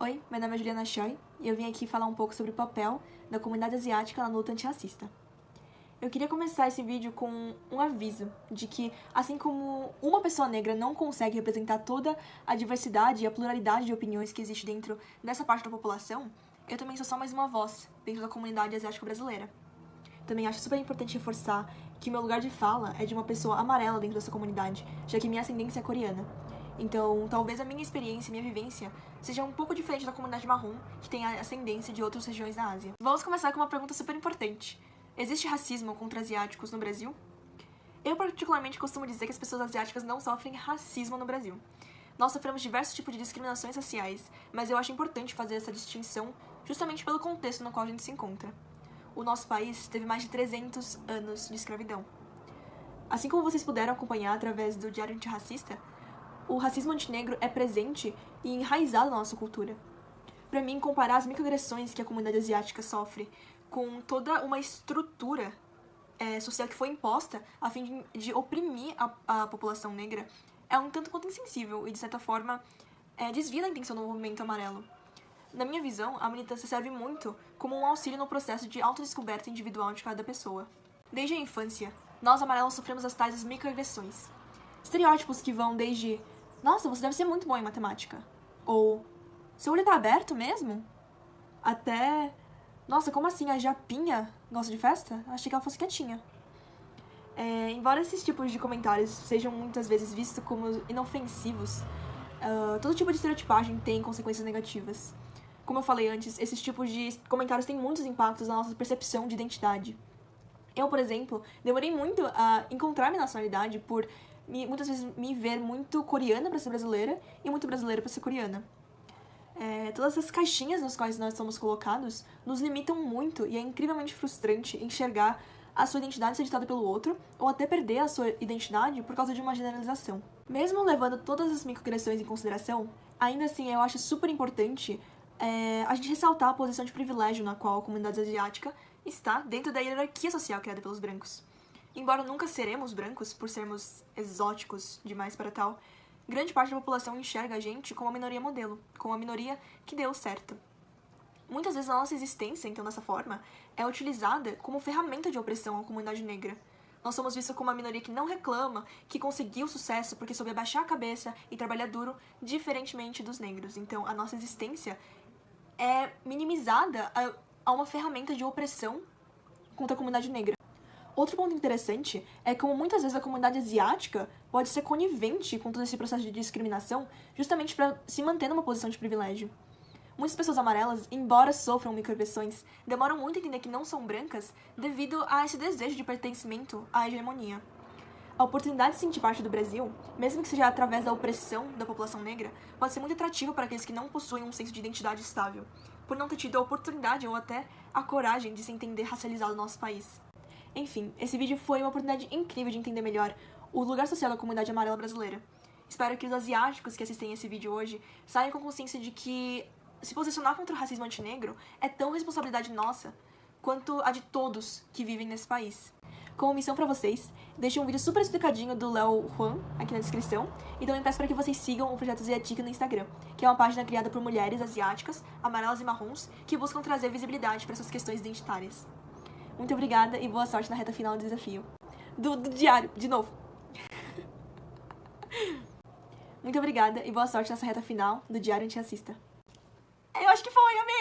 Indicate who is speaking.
Speaker 1: Oi, meu nome é Juliana Choi e eu vim aqui falar um pouco sobre o papel da comunidade asiática na luta antirracista. Eu queria começar esse vídeo com um aviso de que, assim como uma pessoa negra não consegue representar toda a diversidade e a pluralidade de opiniões que existe dentro dessa parte da população, eu também sou só mais uma voz dentro da comunidade asiática brasileira. Também acho super importante reforçar que meu lugar de fala é de uma pessoa amarela dentro dessa comunidade, já que minha ascendência é coreana. Então, talvez a minha experiência e minha vivência seja um pouco diferente da comunidade marrom, que tem a ascendência de outras regiões da Ásia. Vamos começar com uma pergunta super importante. Existe racismo contra asiáticos no Brasil? Eu particularmente costumo dizer que as pessoas asiáticas não sofrem racismo no Brasil. Nós sofremos diversos tipos de discriminações raciais, mas eu acho importante fazer essa distinção justamente pelo contexto no qual a gente se encontra. O nosso país teve mais de 300 anos de escravidão. Assim como vocês puderam acompanhar através do Diário Antirracista, o racismo antinegro é presente e enraizado na nossa cultura. Para mim, comparar as microagressões que a comunidade asiática sofre com toda uma estrutura social que foi imposta a fim de oprimir a população negra é um tanto quanto insensível e, de certa forma, desvia da intenção do movimento amarelo. Na minha visão, a militância serve muito como um auxílio no processo de autodescoberta individual de cada pessoa. Desde a infância, nós amarelos sofremos as tais microagressões. Estereótipos que vão desde "Nossa, você deve ser muito bom em matemática", ou "Seu olho tá aberto mesmo?", até "Nossa, como assim, a Japinha gosta de festa? Achei que ela fosse quietinha". Embora esses tipos de comentários sejam muitas vezes vistos como inofensivos, todo tipo de estereotipagem tem consequências negativas. Como eu falei antes, esses tipos de comentários têm muitos impactos na nossa percepção de identidade. Eu, por exemplo, demorei muito a encontrar minha nacionalidade por muitas vezes me ver muito coreana para ser brasileira e muito brasileira para ser coreana. Todas essas caixinhas nas quais nós somos colocados nos limitam muito e é incrivelmente frustrante enxergar a sua identidade ser ditada pelo outro ou até perder a sua identidade por causa de uma generalização. Mesmo levando todas as microagressões em consideração, ainda assim eu acho super importante a gente ressaltar a posição de privilégio na qual a comunidade asiática está dentro da hierarquia social criada pelos brancos. Embora nunca seremos brancos, por sermos exóticos demais para tal, grande parte da população enxerga a gente como uma minoria modelo, como uma minoria que deu certo. Muitas vezes a nossa existência, então, dessa forma, é utilizada como ferramenta de opressão à comunidade negra. Nós somos vistos como uma minoria que não reclama, que conseguiu sucesso porque soube abaixar a cabeça e trabalhar duro, diferentemente dos negros. Então, a nossa existência é minimizada a uma ferramenta de opressão contra a comunidade negra. Outro ponto interessante é como muitas vezes a comunidade asiática pode ser conivente com todo esse processo de discriminação justamente para se manter numa posição de privilégio. Muitas pessoas amarelas, embora sofram microagressões, demoram muito a entender que não são brancas devido a esse desejo de pertencimento à hegemonia. A oportunidade de sentir parte do Brasil, mesmo que seja através da opressão da população negra, pode ser muito atrativa para aqueles que não possuem um senso de identidade estável, por não ter tido a oportunidade ou até a coragem de se entender racializado no nosso país. Enfim, esse vídeo foi uma oportunidade incrível de entender melhor o lugar social da comunidade amarela brasileira. Espero que os asiáticos que assistem esse vídeo hoje saiam com consciência de que se posicionar contra o racismo antinegro é tão responsabilidade nossa quanto a de todos que vivem nesse país. Como missão pra vocês, deixo um vídeo super explicadinho do Léo Juan aqui na descrição e também peço para que vocês sigam o Projeto Asiatica no Instagram, que é uma página criada por mulheres asiáticas, amarelas e marrons, que buscam trazer visibilidade para essas questões identitárias. Muito obrigada e boa sorte na reta final do desafio. Do diário, de novo. Muito obrigada e boa sorte nessa reta final do Diário Antirracista. Eu acho que foi, amei!